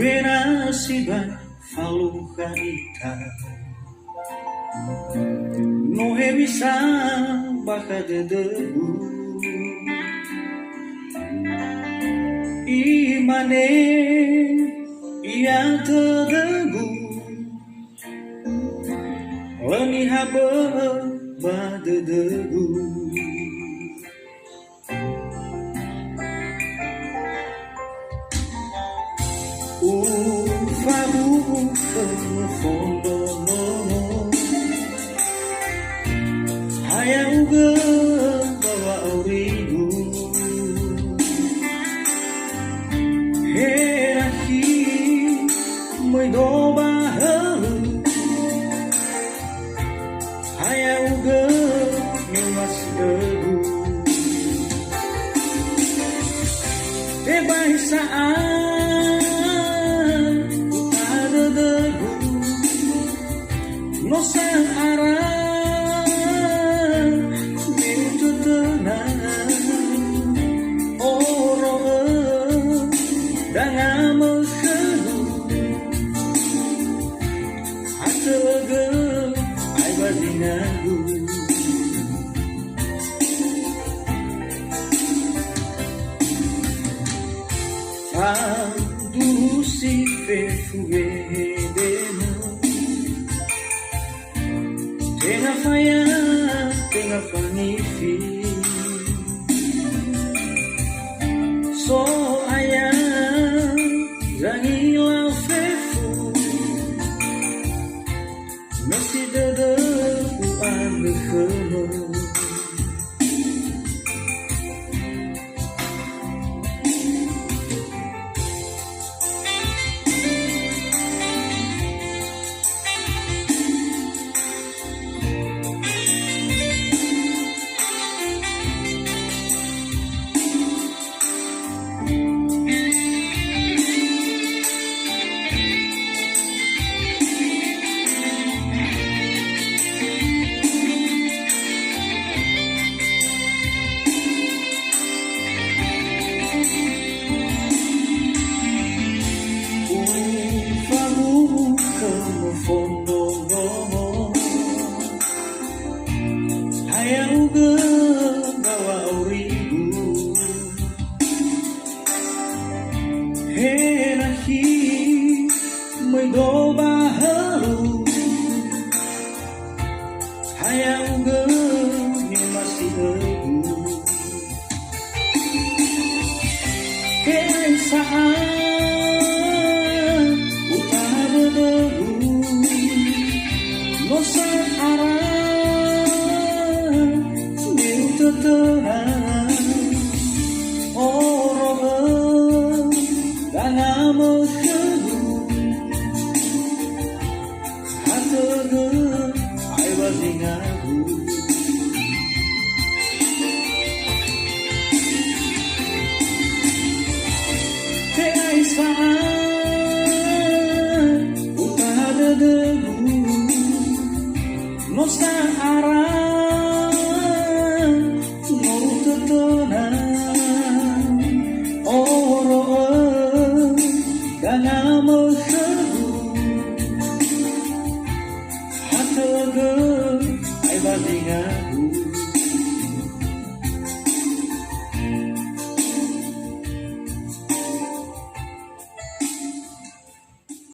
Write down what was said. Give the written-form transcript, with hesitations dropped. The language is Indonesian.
Buenasiban faluka ita no he bisa baka dedebu imane ia terdebu leni habe badedebu ufamu fondo no hayang bawa aurigu herahi moy doba hayang ngewas debu tebay saan no sang arah itu tenang orang dengan mengkedu atege ai badingagu du si fefuwe tenga faya, tenga fanifi so ayah zangila fefu masih dede uan bekemu fondo no hayang bawa aurigu herahi moy doba halu hayang masih debu keisaan sang arah itu tenang orang dengan mengkedu atege ai badingagu keisaan utara debu no sang arah no tenang orang dengan mengkedu atege ai badingagu